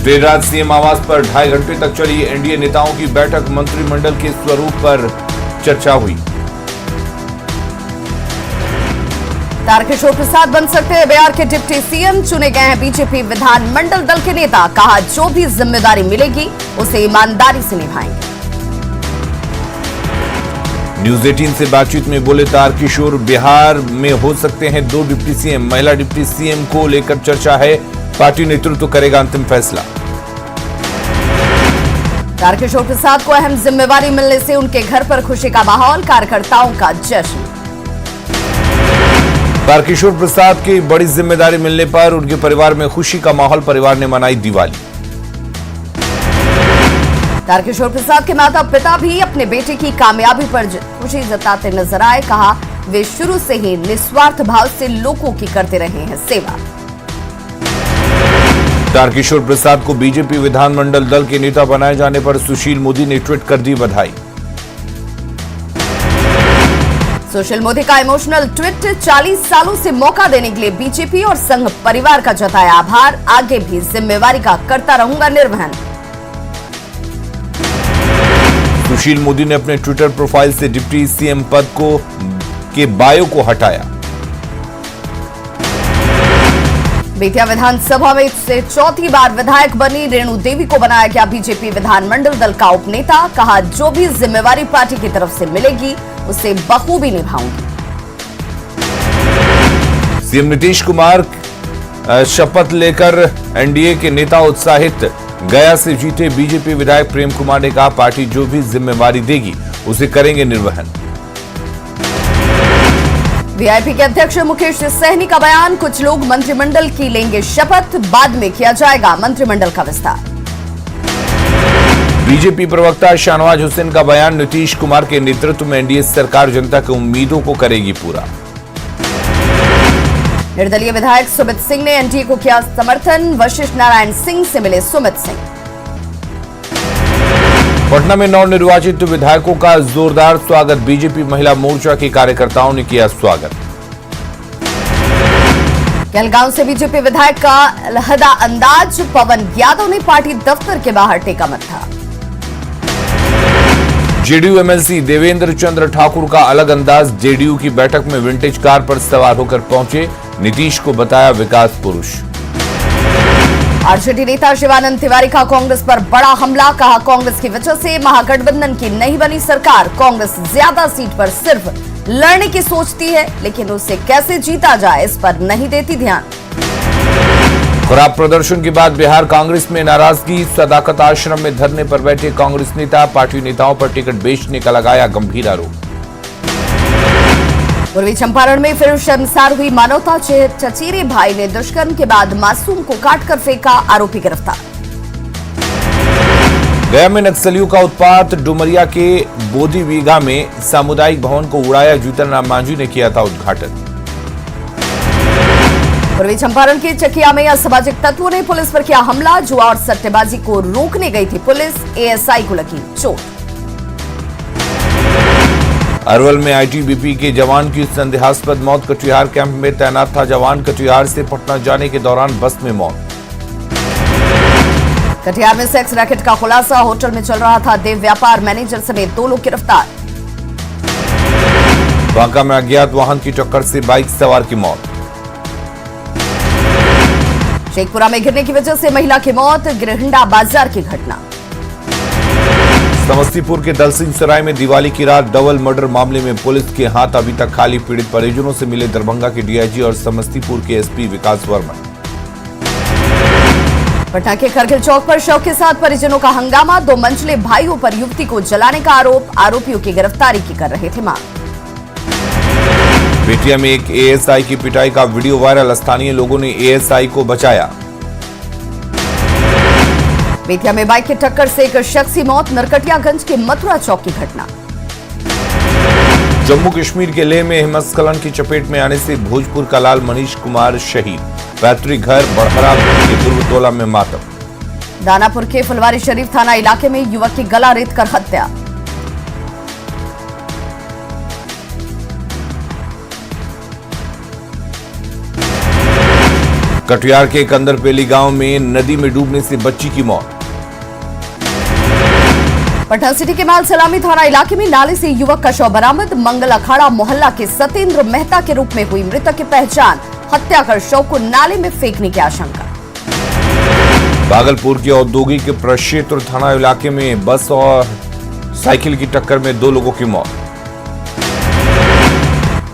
देर रात सीएम आवास पर 2.5 घंटे तक चली एनडीए नेताओं की बैठक। मंत्रिमंडल के स्वरूप पर चर्चा हुई। तारकिशोर प्रसाद बन सकते हैं बिहार के डिप्टी सीएम, चुने गए हैं बीजेपी विधानमंडल दल के नेता। कहा जो भी जिम्मेदारी मिलेगी उसे ईमानदारी से निभाएंगे। न्यूज 18 से बातचीत में बोले तारकिशोर, बिहार में हो सकते हैं 2 डिप्टी सीएम। महिला डिप्टी सीएम को लेकर चर्चा है, पार्टी नेतृत्व करेगा अंतिम फैसला। तारकिशोर प्रसाद को अहम जिम्मेवारी मिलने से उनके घर पर खुशी का माहौल, कार्यकर्ताओं का जश्न। तारकिशोर प्रसाद की बड़ी जिम्मेदारी मिलने पर उनके परिवार में खुशी का माहौल, परिवार ने मनाई दिवाली। तारकिशोर प्रसाद के माता पिता भी अपने बेटे की कामयाबी पर खुशी जताते नजर आए। कहा वे शुरू से ही निस्वार्थ भाव से लोगों की करते रहे हैं सेवा। तारकिशोर प्रसाद को बीजेपी विधानमंडल दल के नेता बनाए जाने पर सुशील मोदी ने ट्वीट कर दी बधाई। सुशील मोदी का इमोशनल ट्वीट, 40 सालों से मौका देने के लिए बीजेपी और संघ परिवार का जताया आभार। आगे भी जिम्मेवारी का करता रहूंगा निर्वहन। सुशील मोदी ने अपने ट्विटर प्रोफाइल से डिप्टी सीएम पद के बायो को हटाया। बेतिया विधानसभा में से चौथी बार विधायक बनी रेणु देवी को बनाया गया बीजेपी विधानमंडल दल का उपनेता। कहा जो भी जिम्मेवारी पार्टी की तरफ से मिलेगी उसे बखूबी निभाऊंगी। सीएम नीतीश कुमार शपथ लेकर एनडीए के नेता उत्साहित। गया से जीते बीजेपी विधायक प्रेम कुमार ने कहा पार्टी जो भी जिम्मेवारी देगी उसे करेंगे निर्वहन। वीआईपी के अध्यक्ष मुकेश सहनी का बयान, कुछ लोग मंत्रिमंडल की लेंगे शपथ, बाद में किया जाएगा मंत्रिमंडल का विस्तार। बीजेपी प्रवक्ता शाहनवाज हुसैन का बयान, नीतीश कुमार के नेतृत्व में एनडीए सरकार जनता की उम्मीदों को करेगी पूरा। निर्दलीय विधायक सुमित सिंह ने एनडीए को किया समर्थन। वशिष्ठ नारायण सिंह से मिले सुमित सिंह। पटना में नवनिर्वाचित विधायकों का जोरदार स्वागत, बीजेपी महिला मोर्चा के कार्यकर्ताओं ने किया स्वागत। कहलगांव से बीजेपी विधायक का अलहदा अंदाज, पवन यादव ने पार्टी दफ्तर के बाहर टेका मत्था। जेडीयू एमएलसी देवेंद्र चंद्र ठाकुर का अलग अंदाज, जेडीयू की बैठक में विंटेज कार पर सवार होकर पहुंचे, नीतीश को बताया विकास पुरुष। आरजेडी नेता शिवानंद तिवारी का कांग्रेस पर बड़ा हमला। कहा कांग्रेस की वजह से महागठबंधन की नहीं बनी सरकार। कांग्रेस ज्यादा सीट पर सिर्फ लड़ने की सोचती है, लेकिन उसे कैसे जीता जाए इस पर नहीं देती ध्यान। खराब प्रदर्शन के बाद बिहार कांग्रेस में नाराजगी, सदाकत आश्रम में धरने पर बैठे कांग्रेस नेता, पार्टी नेताओं पर टिकट बेचने का लगाया गंभीर आरोप। पूर्वी चंपारण में फिर शर्मसार हुई मानवता, चचेरे भाई ने दुष्कर्म के बाद मासूम को काटकर फेंका, आरोपी गिरफ्तार। गया में नक्सलियों का उत्पात, डुमरिया के बोधी बीघा में सामुदायिक भवन को उड़ाया, जीतन राम मांझी ने किया था उद्घाटन। पूर्वी चंपारण के चकिया में असामाजिक तत्वों ने पुलिस पर किया हमला, जुआ और सट्टेबाजी को रोकने गई थी पुलिस, एएसआई को लगी चोट। अरवल में आईटीबीपी के जवान की संदेहास्पद मौत, कटिहार कैंप में तैनात था जवान, कटिहार से पटना जाने के दौरान बस में मौत। कटिहार में सेक्स रैकेट का खुलासा, होटल में चल रहा था देव व्यापार, मैनेजर समेत 2 लोग गिरफ्तार। बांका में अज्ञात वाहन की टक्कर से बाइक सवार की मौत। शेखपुरा में गिरने की वजह से महिला की मौत, गिरहिंडा बाजार की घटना। समस्तीपुर के दलसिंह सराय में दिवाली की रात डबल मर्डर मामले में पुलिस के हाथ अभी तक खाली, पीड़ित परिजनों से मिले दरभंगा के डीआईजी और समस्तीपुर के एसपी विकास वर्मा। पटना के करगिल चौक पर शव के साथ परिजनों का हंगामा, 2 मंझले भाइयों पर युवती को जलाने का आरोप, आरोपियों की गिरफ्तारी की कर रहे थे मांग। बेतिया में एक एएसआई की पिटाई का वीडियो वायरल, स्थानीय लोगों ने एएसआई को बचाया। बेतिया में बाइक की टक्कर से एक शख्स की मौत, नरकटियागंज के मथुरा चौक की घटना। जम्मू कश्मीर के लेह में हिमस्खलन की चपेट में आने से भोजपुर का लाल मनीष कुमार शहीद, पैतृक घर बड़हरा के दुर्गतोला में मातम। दानापुर के फुलवारी शरीफ थाना इलाके में युवक की गला रेतकर हत्या। कटिहार के कंदरपेली गांव में नदी में डूबने से बच्ची की मौत। पटना सिटी के माल सलामी थाना इलाके में नाले से युवक का शव बरामद। मंगल अखाड़ा मोहल्ला के सत्येंद्र मेहता के रूप में हुई मृतक की पहचान। हत्या कर शव को नाले में फेंकने की आशंका। भागलपुर के औद्योगिक प्रक्षेत्र थाना इलाके में बस और साइकिल की टक्कर में 2 लोगों की मौत।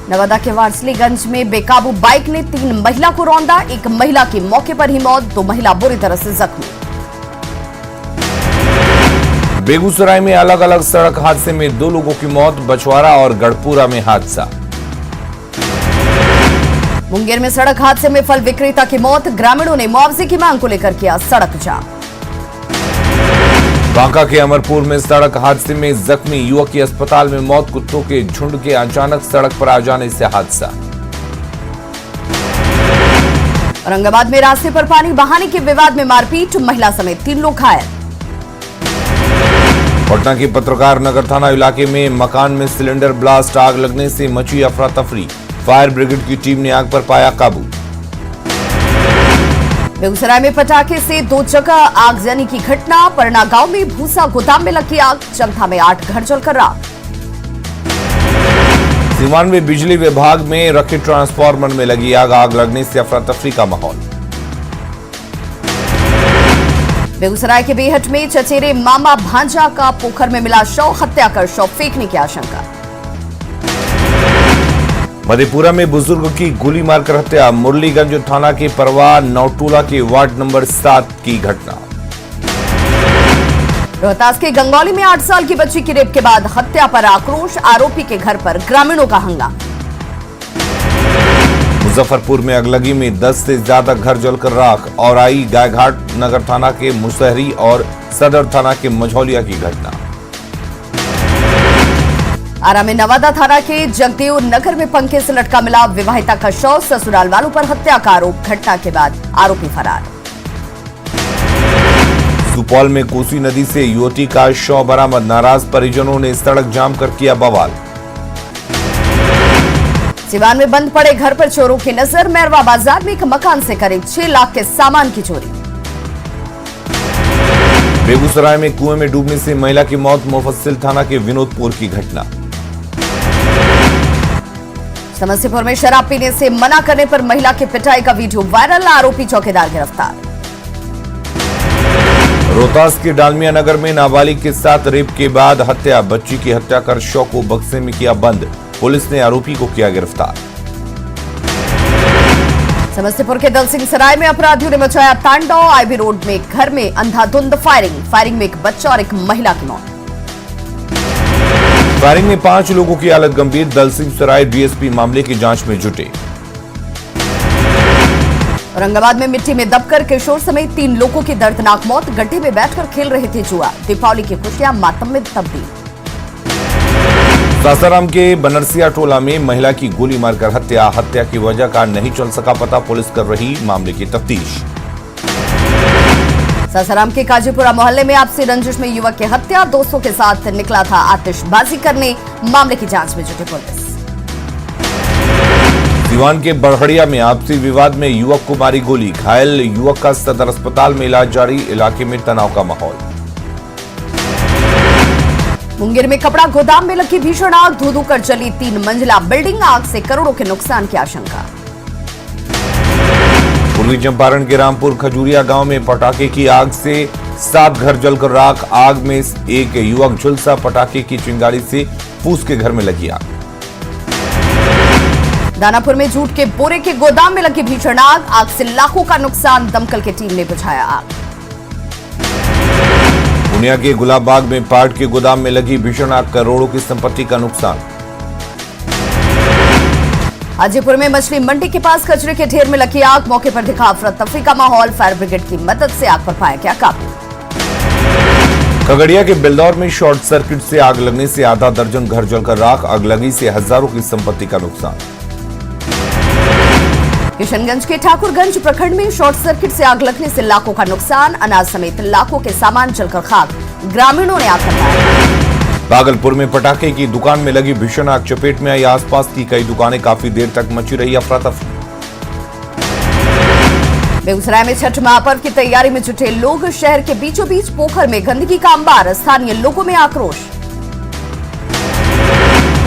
नवादा के वारसलीगंज में बेकाबू बाइक ने 3 महिला को रौंदा। एक महिला की मौके पर ही मौत, 2 महिला बुरी तरह से जख्मी। बेगूसराय में अलग अलग सड़क हादसे में 2 लोगों की मौत। बछवाड़ा और गढ़पुरा में हादसा। मुंगेर में सड़क हादसे में फल विक्रेता की मौत। ग्रामीणों ने मुआवजे की मांग को लेकर किया सड़क जाम। बांका के अमरपुर में सड़क हादसे में जख्मी युवक की अस्पताल में मौत। कुत्तों के झुंड के अचानक सड़क पर आ जाने से हादसा। औरंगाबाद में रास्ते पर पानी बहाने के विवाद में मारपीट, महिला समेत 3 लोग घायल। पटना के पत्रकार नगर थाना इलाके में मकान में सिलेंडर ब्लास्ट, आग लगने से मची अफरा तफरी। फायर ब्रिगेड की टीम ने आग पर पाया काबू। बेगूसराय में पटाखे से 2 जगह आगजनी की घटना। परना गांव में भूसा गोदाम में लगी आग, चमथा में 8 घर जलकर राख। सीवान में बिजली विभाग में रखे ट्रांसफार्मर में लगी आग, आग लगने से अफरा तफरी का माहौल। बेगूसराय के बेहट में चचेरे मामा भांजा का पोखर में मिला शव। हत्या कर शव फेंकने की आशंका। मधेपुरा में बुजुर्ग की गोली मारकर हत्या। मुरलीगंज थाना के परवा नौटोला के वार्ड नंबर 7 की घटना। रोहतास के गंगौली में 8 साल की बच्ची की रेप के बाद हत्या पर आक्रोश। आरोपी के घर पर ग्रामीणों का हंगामा। मुजफ्फरपुर में अगलगी में 10 से ज्यादा घर जलकर राख। और आई गायघाट नगर थाना के मुसहरी और सदर थाना के मझौलिया की घटना। आरा में नवादा थाना के जगदेव नगर में पंखे से लटका मिला विवाहिता का शव। ससुराल वालों पर हत्या का आरोप। घटना के बाद आरोपी फरार। सुपौल में कोसी नदी से युवती का शव बरामद। नाराज परिजनों ने सड़क जाम कर किया बवाल। सिवान में बंद पड़े घर पर चोरों की नजर। मैरवा बाजार में एक मकान से करीब 6 लाख के सामान की चोरी। बेगूसराय में कुएं में डूबने से महिला की मौत। मुफस्सिल थाना के विनोदपुर की घटना। समस्तीपुर में शराब पीने से मना करने पर महिला की पिटाई का वीडियो वायरल। आरोपी चौकीदार गिरफ्तार। रोहतास के डालमिया नगर में नाबालिग के साथ रेप के बाद हत्या। बच्ची की हत्या कर शव को बक्से में किया बंद। पुलिस ने आरोपी को किया गिरफ्तार। समस्तीपुर के दलसिंह सराय में अपराधियों ने मचाया तांडव। आईबी रोड में घर में अंधाधुंध फायरिंग में एक बच्चा और एक महिला की मौत। फायरिंग में 5 लोगों की हालत गंभीर। दलसिंह सराय डीएसपी मामले की जांच में जुटे। औरंगाबाद में मिट्टी में दबकर किशोर समेत 3 लोगों की दर्दनाक मौत। गड्ढे में बैठकर खेल रहे थे जुआ। दीपावली की खुशियां मातम में तब्दील। सासाराम के बनरसिया टोला में महिला की गोली मारकर हत्या। हत्या की वजह का नहीं चल सका पता। पुलिस कर रही मामले की तफ्तीश। सासाराम के काजीपुरा मोहल्ले में आपसी रंजिश में युवक की हत्या। दोस्तों के साथ निकला था आतिशबाजी करने। मामले की जांच में जुटी पुलिस। सीवान के बड़हड़िया में आपसी विवाद में युवक को मारी गोली। घायल युवक का सदर अस्पताल में इलाज जारी। इलाके में तनाव का माहौल। मुंगेर में कपड़ा गोदाम में लगी भीषण आग। धू धू कर चली 3 मंजिला बिल्डिंग। आग से करोड़ों के नुकसान की आशंका। पूर्वी चंपारण के रामपुर खजूरिया गांव में पटाखे की आग से 7 घर जलकर राख। आग में एक युवक झुलसा। पटाखे की चिंगारी से फूस के घर में लगी आग। दानापुर में जूट के बोरे के गोदाम में लगी भीषण आग। आग से लाखों का नुकसान। दमकल की टीम ने बुझाया आग। पूर्णिया के गुलाबबाग में पाट के गोदाम में लगी भीषण आग। करोड़ों की संपत्ति का नुकसान। हाजीपुर में मछली मंडी के पास कचरे के ढेर में लगी आग। मौके पर दिखा अफरा तफरी का माहौल। फायर ब्रिगेड की मदद से आग पर पाया गया काबू। खगड़िया के बेलदौर में शॉर्ट सर्किट से आग लगने से आधा दर्जन घर जलकर राख। अगलगी से हजारों की संपत्ति का नुकसान। किशनगंज के ठाकुरगंज प्रखंड में शॉर्ट सर्किट से आग लगने से लाखों का नुकसान। अनाज समेत लाखों के सामान जलकर खाक। ग्रामीणों ने आग बताया। भागलपुर में पटाखे की दुकान में लगी भीषण आग। चपेट में आई आसपास की कई दुकानें। काफी देर तक मची रही अफरा तफरी। बेगूसराय में छठ महापर्व की तैयारी में जुटे लोग, शहर के बीचों बीच पोखर में गंदगी का अंबार, स्थानीय लोगों में आक्रोश।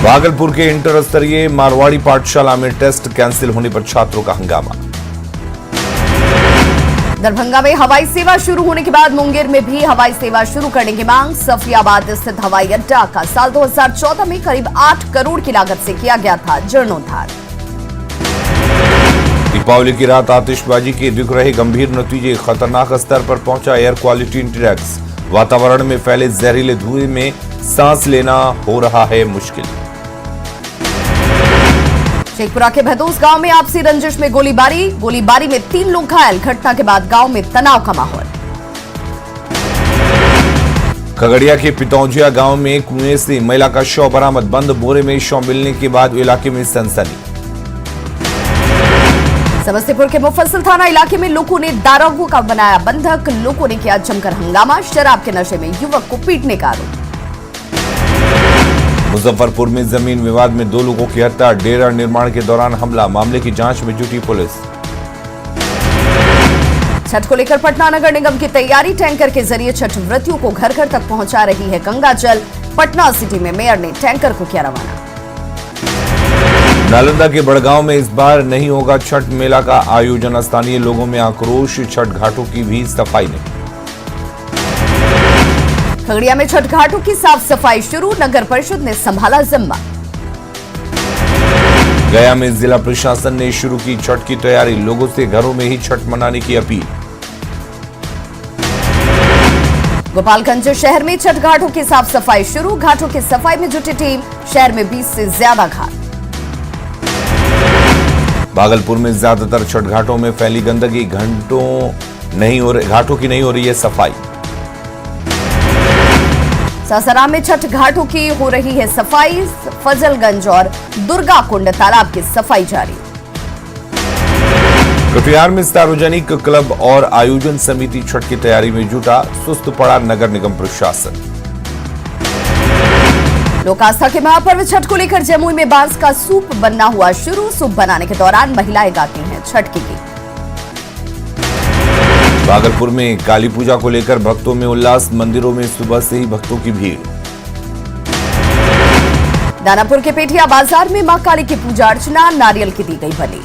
भागलपुर के इंटर स्तरीय मारवाड़ी पाठशाला में टेस्ट कैंसिल होने पर छात्रों का हंगामा। दरभंगा में हवाई सेवा शुरू होने के बाद मुंगेर में भी हवाई सेवा शुरू करने की मांग। सफियाबाद स्थित हवाई अड्डा का साल 2014 में करीब 8 करोड़ की लागत से किया गया था जीर्णोद्धार। दीपावली की रात आतिशबाजी के दिख रहे गंभीर नतीजे, खतरनाक स्तर पर पहुंचा एयर क्वालिटी इंडेक्स। वातावरण में फैले जहरीले धुएं में सांस लेना हो रहा है मुश्किल। शेखपुरा के भदोस गांव में आपसी रंजिश में गोलीबारी में 3 लोग घायल। घटना के बाद गांव में तनाव का माहौल। खगड़िया के पितौजिया गांव में कुएं से महिला का शव बरामद। बंद बोरे में शव मिलने के बाद इलाके में सनसनी। समस्तीपुर के मुफस्सिल थाना इलाके में लोगों ने दारोगों का बनाया बंधक। लोगों ने किया जमकर हंगामा। शराब के नशे में युवक को पीटने का आरोप। मुजफ्फरपुर में जमीन विवाद में 2 लोगों की हत्या। डेरा निर्माण के दौरान हमला। मामले की जांच में जुटी पुलिस। छठ को लेकर पटना नगर निगम की तैयारी। टैंकर के जरिए छठ व्रतियों को घर घर तक पहुंचा रही है गंगा जल। पटना सिटी में मेयर ने टैंकर को किया रवाना। नालंदा के बड़गांव में इस बार नहीं होगा छठ मेला का आयोजन। स्थानीय लोगों में आक्रोश। छठ घाटों की भी सफाई नहीं। खगड़िया में छठ घाटों की साफ सफाई शुरू। नगर परिषद ने संभाला जिम्मा। गया में जिला प्रशासन ने शुरू की छठ की तैयारी। लोगों से घरों में ही छठ मनाने की अपील। गोपालगंज शहर में छठ घाटों की साफ सफाई शुरू। घाटों की सफाई में जुटी टीम। शहर में 20 से ज्यादा घाट। भागलपुर में ज्यादातर छठ घाटों में फैली गंदगी। घाटों की नहीं हो रही है सफाई। सासाराम में छठ घाटों की हो रही है सफाई। फजलगंज और दुर्गा कुंड तालाब की सफाई जारी। कटिहार में सार्वजनिक क्लब और आयोजन समिति छठ की तैयारी में जुटा। सुस्त पड़ा नगर निगम प्रशासन। लोक आस्था के महापर्व छठ को लेकर जमुई में बांस का सूप बनना हुआ शुरू। सूप बनाने के दौरान महिलाएं गाती हैं छठ के गीत। भागलपुर में काली पूजा को लेकर भक्तों में उल्लास। मंदिरों में सुबह से ही भक्तों की भीड़। दानापुर के पेठिया बाजार में मां काली की पूजा अर्चना। नारियल की दी गई बलि।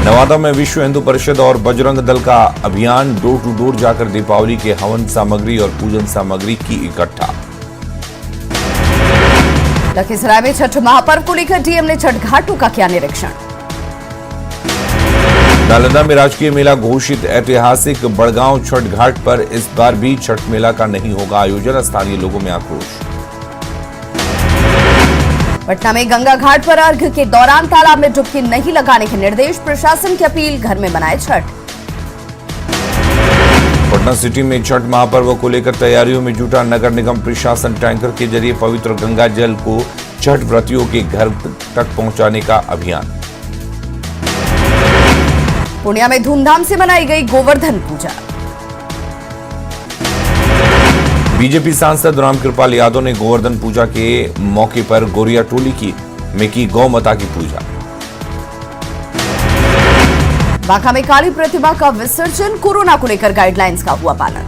नवादा में विश्व हिंदू परिषद और बजरंग दल का अभियान। डोर टू डोर जाकर दीपावली के हवन सामग्री और पूजन सामग्री की इकट्ठा। लखीसराय में छठ महापर्व को लेकर डीएम ने छठ घाटों का किया निरीक्षण। नालंदा में राजकीय मेला घोषित। ऐतिहासिक बड़गांव छठ घाट पर इस बार भी छठ मेला का नहीं होगा आयोजन। स्थानीय लोगों में आक्रोश। पटना में गंगा घाट पर अर्घ्य के दौरान तालाब में डुबकी नहीं लगाने के निर्देश। प्रशासन की अपील, घर में मनाए छठ। पटना सिटी में छठ महापर्व को लेकर तैयारियों में जुटा नगर निगम प्रशासन। टैंकर के जरिए पवित्र गंगा जल को छठ व्रतियों के घर तक पहुंचाने का अभियान। पूर्णिया में धूमधाम से मनाई गई गोवर्धन पूजा। बीजेपी सांसद रामकृपाल यादव ने गोवर्धन पूजा के मौके पर गोरिया टोली में की गौ माता की पूजा। बांका में काली प्रतिमा का विसर्जन। कोरोना को लेकर गाइडलाइंस का हुआ पालन।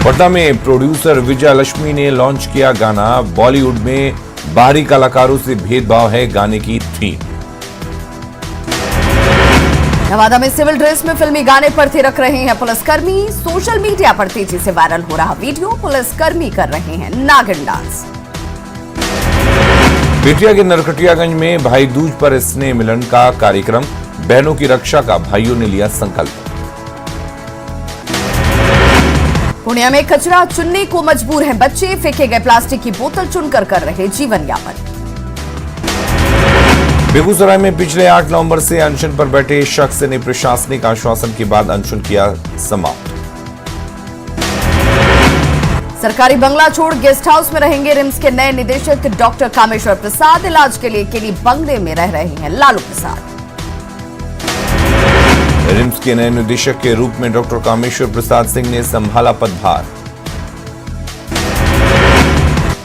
पटना में प्रोड्यूसर विजया लक्ष्मी ने लॉन्च किया गाना। बॉलीवुड में बाहरी कलाकारों से भेदभाव है गाने की थीम। नवादा में सिविल ड्रेस में फिल्मी गाने पर थिरक रहे हैं पुलिसकर्मी। सोशल मीडिया पर तेजी से वायरल हो रहा वीडियो। पुलिसकर्मी कर रहे हैं नागिन डांस। बेटिया के नरकटियागंज में भाई दूज पर स्नेह मिलन का कार्यक्रम। बहनों की रक्षा का भाइयों ने लिया संकल्प। पूर्णिया में कचरा चुनने को मजबूर हैं बच्चे। फेंके गए प्लास्टिक की बोतल चुनकर कर रहे जीवन यापन। बेगूसराय में पिछले 8 नवंबर से अनशन पर बैठे शख्स ने प्रशासनिक आश्वासन के बाद अनशन किया समाप्त। सरकारी बंगला छोड़ गेस्ट हाउस में रहेंगे रिम्स के नए निदेशक डॉक्टर कामेश्वर प्रसाद। इलाज के लिए केली बंगले में रह रहे हैं लालू प्रसाद। रिम्स के नए निदेशक के रूप में डॉक्टर कामेश्वर प्रसाद सिंह ने संभाला पदभार।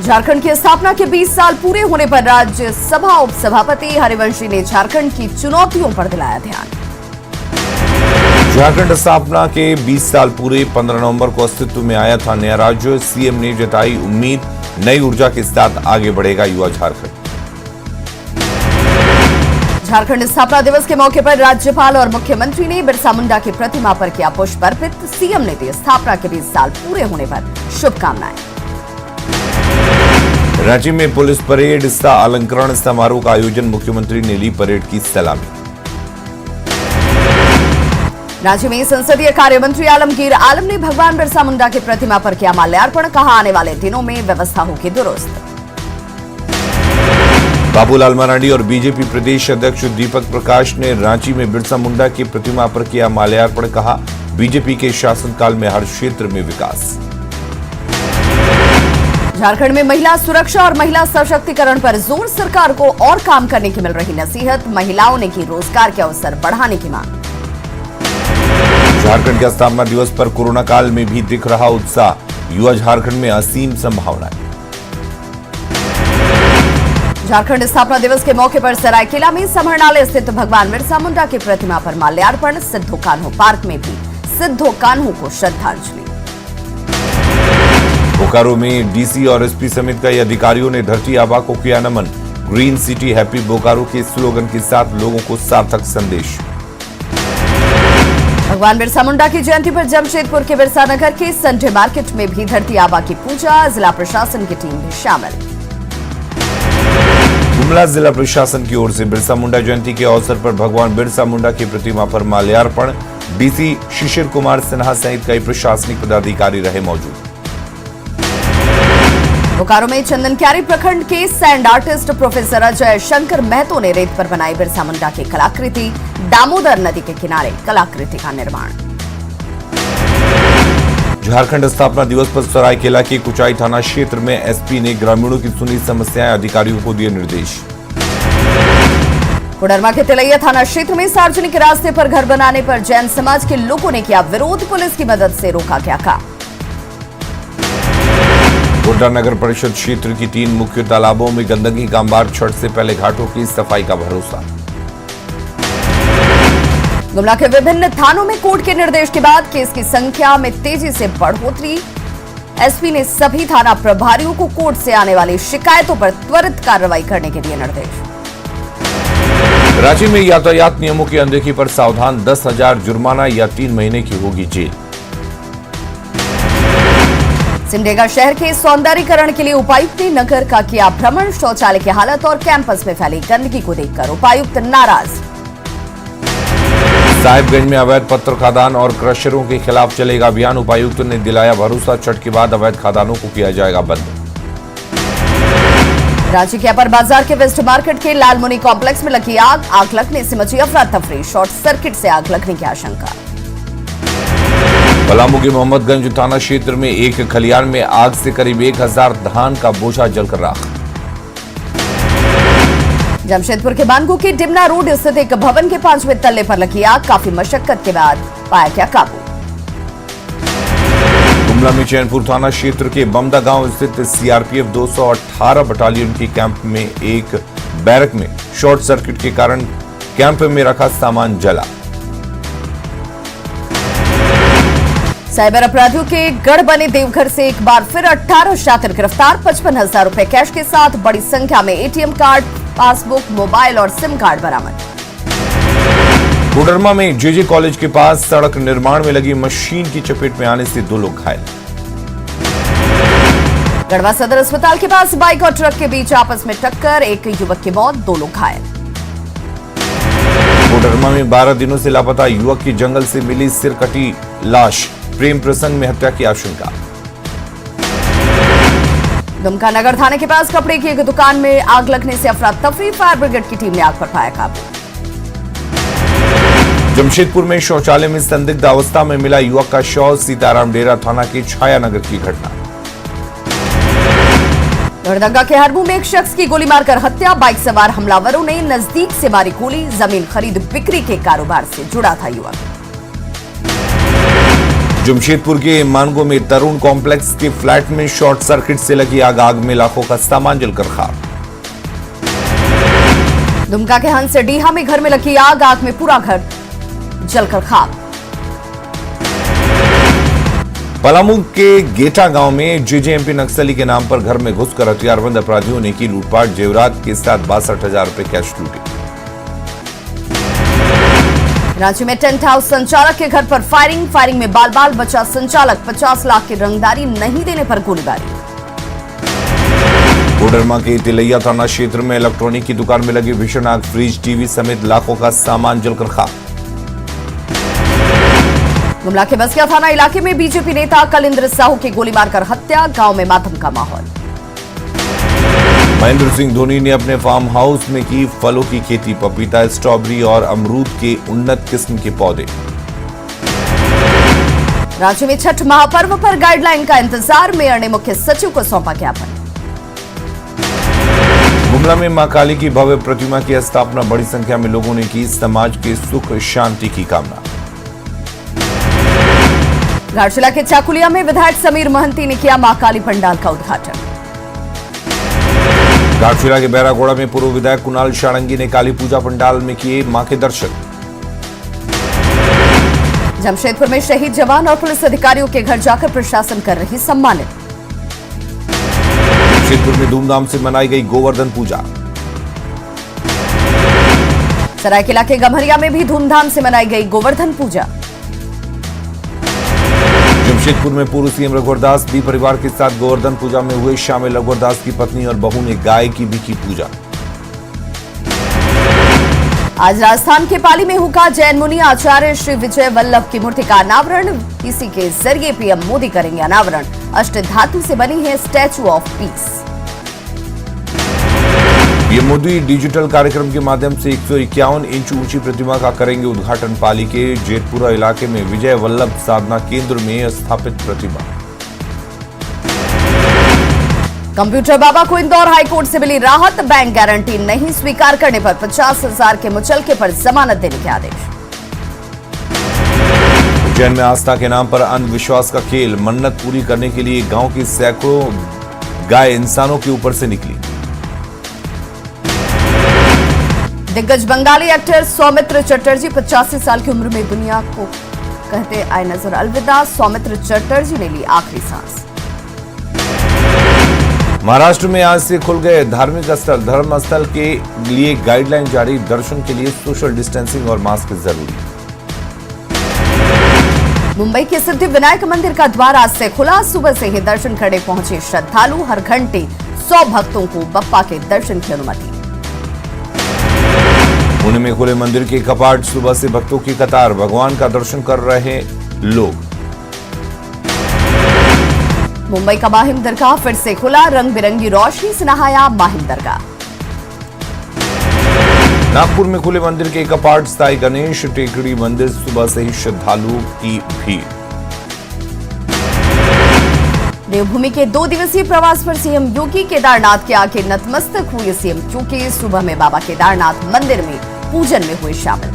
झारखंड की स्थापना के 20 साल पूरे होने पर राज्यसभा उपसभापति हरिवंशी ने झारखंड की चुनौतियों पर दिलाया ध्यान। झारखंड स्थापना के 20 साल पूरे 15 नवंबर को अस्तित्व में आया था नया राज्य। सीएम ने जताई उम्मीद, नई ऊर्जा के साथ आगे बढ़ेगा युवा झारखंड। झारखंड स्थापना दिवस के मौके पर राज्यपाल और मुख्यमंत्री ने बिरसा मुंडा की प्रतिमा पर किया पुष्प अर्पित। सीएम ने दी स्थापना के 20 साल पूरे होने पर शुभकामनाएं। रांची में पुलिस परेड सह अलंकरण समारोह का आयोजन, मुख्यमंत्री ने ली परेड की सलामी। रांची में संसदीय कार्य मंत्री आलमगीर आलम ने भगवान बिरसा मुंडा की प्रतिमा पर किया माल्यार्पण, कहा आने वाले दिनों में व्यवस्था होगी दुरुस्त। बाबूलाल मरांडी और बीजेपी प्रदेश अध्यक्ष दीपक प्रकाश ने रांची में बिरसा मुंडा की प्रतिमा पर किया माल्यार्पण, कहा बीजेपी के शासनकाल में हर क्षेत्र में विकास। झारखंड में महिला सुरक्षा और महिला सशक्तिकरण पर जोर, सरकार को और काम करने की मिल रही नसीहत, महिलाओं ने की रोजगार के अवसर बढ़ाने की मांग। झारखंड के स्थापना दिवस पर कोरोना काल में भी दिख रहा उत्साह, युवा झारखंड में असीम संभावनाएं। झारखंड स्थापना दिवस के मौके पर सरायकेला में समरनालय स्थित भगवान बिरसा मुंडा की प्रतिमा पर माल्यार्पण, सिद्धो कान्हू पार्क में भी सिद्धो कान्हू को श्रद्धांजलि। बोकारो में डीसी और एसपी समेत कई अधिकारियों ने धरती आबा को किया नमन। ग्रीन सिटी हैप्पी बोकारो के स्लोगन के साथ लोगों को सार्थक संदेश। भगवान बिरसा मुंडा की जयंती पर जमशेदपुर के बिरसा नगर के संडे मार्केट में भी धरती आबा की पूजा, जिला प्रशासन की टीम भी शामिल। गुमला जिला प्रशासन की ओर से बिरसा मुंडा जयंती के अवसर पर भगवान बिरसा मुंडा की प्रतिमा पर माल्यार्पण, डीसी शिशिर कुमार सिन्हा सहित कई प्रशासनिक पदाधिकारी रहे मौजूद। बोकारो में चंदनक्यारी प्रखंड के sand artist professor Ajay Shankar Mahato ने रेत पर बनाई बिरसा मुंडा की कलाकृति, दामोदर नदी के किनारे कलाकृति का निर्माण। झारखंड स्थापना दिवस पर सरायकेला के कुचाई थाना क्षेत्र में एसपी ने ग्रामीणों की सुनी समस्याएं, अधिकारियों को दिए निर्देश। कोडरमा के तिलैया थाना क्षेत्र में सार्वजनिक रास्ते पर घर बनाने पर जैन समाज के लोगों ने किया विरोध, पुलिस की मदद से रोका गया काम। गोड्डा नगर परिषद क्षेत्र की 3 मुख्य तालाबों में गंदगी, कामगार छठ से पहले घाटों की सफाई का भरोसा। गुमला के विभिन्न थानों में कोर्ट के निर्देश के बाद केस की संख्या में तेजी से बढ़ोतरी। एसपी ने सभी थाना प्रभारियों को कोर्ट से आने वाली शिकायतों पर त्वरित कार्रवाई करने के दिए निर्देश। रांची में यातायात नियमों की अनदेखी पर सावधान, 10,000 जुर्माना या 3 महीने की होगी जेल। सिमडेगा शहर के सौंदर्यीकरण के लिए उपायुक्त ने नगर का किया भ्रमण, शौचालय की हालत और कैंपस में फैली गंदगी को देखकर उपायुक्त नाराज। साहिबगंज में अवैध पत्थर खदान और क्रशरों के खिलाफ चलेगा अभियान, उपायुक्त ने दिलाया भरोसा, छठ के बाद अवैध खदानों को किया जाएगा बंद। रांची के अपर बाजार के वेस्ट मार्केट के लालमुनि कॉम्प्लेक्स में लगी आग लगने से मची अफरा तफरी, शॉर्ट सर्किट से आग लगने की आशंका। पलामू के मोहम्मदगंज थाना क्षेत्र में एक खलियान में आग से करीब 1000 धान का बोझा जलकर राख। जमशेदपुर के बानगू के डिमना रोड स्थित एक भवन के 5वें तल्ले पर लगी आग, काफी मशक्कत के बाद पाया गया काबू। गुमला में चैनपुर थाना क्षेत्र के बमदा गांव स्थित सीआरपीएफ 218 बटालियन के कैंप में एक बैरक में शॉर्ट सर्किट के कारण कैंप में रखा सामान जला। साइबर अपराधियों के गढ़ बने देवघर से एक बार फिर 18 शातिर गिरफ्तार, 55,000 रुपए कैश के साथ बड़ी संख्या में एटीएम कार्ड, पासबुक, मोबाइल और सिम कार्ड बरामद। कोडरमा में जेजे कॉलेज के पास सड़क निर्माण में लगी मशीन की चपेट में आने से 2 लोग घायल। गढ़वा सदर अस्पताल के पास बाइक और ट्रक के बीच आपस में टक्कर, एक युवक की मौत, 2 लोग घायल। कोडरमा में 12 दिनों से लापता युवक की जंगल से मिली सिरकटी लाश, प्रेम प्रसंग में हत्या की आशंका। दुमका नगर थाने के पास कपड़े की एक दुकान में आग लगने से अफरा तफरी, फायर ब्रिगेड की टीम ने आग पर पाया काबू। जमशेदपुर में शौचालय में संदिग्ध अवस्था में मिला युवक का शव, सीताराम डेरा थाना के छाया नगर की घटना। लोहरदगा के हरबू में एक शख्स की गोली मारकर हत्या, बाइक सवार हमलावरों ने नजदीक से मारी गोली, जमीन खरीद बिक्री के कारोबार से जुड़ा था युवक। जमशेदपुर के मानगो में तरुण कॉम्प्लेक्स के फ्लैट में शॉर्ट सर्किट से लगी आग में लाखों का सामान जलकर खाक। दुमका के हंसडीहा में घर में लगी आग में पूरा घर जलकर खाक। पलामू के गेटा गांव में जेजेएमपी नक्सली के नाम पर घर में घुसकर हथियारबंद अपराधियों ने की लूटपाट, जेवरात के साथ 62,000 रुपए कैश लूटे। रांची में टेंट हाउस संचालक के घर पर फायरिंग में बाल बाल बचा संचालक, 50 लाख की रंगदारी नहीं देने पर गोलीबारी। कोडरमा के तिलैया थाना क्षेत्र में इलेक्ट्रॉनिक की दुकान में लगी भीषण आग, फ्रिज, टीवी समेत लाखों का सामान जलकर खाक। गुमला के बसिया थाना इलाके में बीजेपी नेता कलिंद्र साहू की गोली मारकर हत्या, गांव में मातम का माहौल। महेंद्र सिंह धोनी ने अपने फार्म हाउस में की फलों की खेती, पपीता, स्ट्रॉबेरी और अमरूद के उन्नत किस्म के पौधे। रांची में छठ महापर्व पर गाइडलाइन का इंतजार, मेयर ने मुख्य सचिव को सौंपा ज्ञापन। गुमला में मां काली की भव्य प्रतिमा की स्थापना, बड़ी संख्या में लोगों ने की समाज के सुख शांति की कामना। घाटशिला के चाकुलिया में विधायक समीर महंती ने किया मां काली पंडाल का उद्घाटन। घाटशिला के बैरागोड़ा में पूर्व विधायक कुणाल शारंगी ने काली पूजा पंडाल में किए मां के दर्शन। जमशेदपुर में शहीद जवान और पुलिस अधिकारियों के घर जाकर प्रशासन कर रही सम्मानित। जमशेदपुर में धूमधाम से मनाई गई गोवर्धन पूजा। सरायकेला के गम्हरिया में भी धूमधाम से मनाई गई गोवर्धन पूजा। जमशेदपुर में पूर्व सीएम रघुवर दास भी परिवार के साथ गोवर्धन पूजा में हुए शामिल। रघुवर दास की पत्नी और बहू ने गाय की भी की पूजा। आज राजस्थान के पाली में हुआ जैन मुनि आचार्य श्री विजय वल्लभ की मूर्ति का अनावरण, इसी के जरिए पीएम मोदी करेंगे अनावरण। अष्टधातु से बनी है statue of peace. PM Modi digital कार्यक्रम के माध्यम से 151 इंच ऊंची प्रतिमा का करेंगे उद्घाटन। पाली के जेतपुरा इलाके में विजय वल्लभ साधना केंद्र में स्थापित प्रतिमा। कंप्यूटर बाबा को इंदौर हाईकोर्ट से मिली राहत, बैंक गारंटी नहीं स्वीकार करने पर 50,000 के मुचलके पर जमानत देने के आदेश। उज्जैन में आस्था के नाम पर अंधविश्वास का खेल, मन्नत पूरी करने के लिए गांव की सैकड़ों गाय इंसानों के ऊपर से निकली। दिग्गज बंगाली एक्टर सौमित्र चटर्जी 85 साल की उम्र में दुनिया को कहते आए नजर अलविदा। सौमित्र चटर्जी ने ली आखिरी सांस। महाराष्ट्र में आज से खुल गए धार्मिक स्थल, धर्मस्थल के लिए गाइडलाइन जारी, दर्शन के लिए सोशल डिस्टेंसिंग और मास्क जरूरी। मुंबई के सिद्धि विनायक मंदिर का द्वार आज से खुला, सुबह से ही दर्शन करने पहुंचे श्रद्धालु। हर घंटे 100 भक्तों को बप्पा के दर्शन की अनुमति। पुणे में खुले मंदिर के कपाट, सुबह से भक्तों की कतार, भगवान का दर्शन कर रहे लोग। मुंबई का माहिम दरगाह फिर से खुला, रंग बिरंगी रोशनी से नहाया माहिम दरगाह। नागपुर में खुले मंदिर के कपाट, साई गणेश टेकड़ी मंदिर, सुबह से ही श्रद्धालुओं की भीड़। देवभूमि के 2 दिवसीय प्रवास पर सीएम योगी केदारनाथ के आगे नतमस्तक हुए सीएम, क्योंकि सुबह में बाबा केदारनाथ मंदिर में पूजन में हुए शामिल।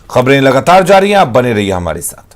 खबरें लगातार जारी हैं, आप बने रहिए हमारे साथ।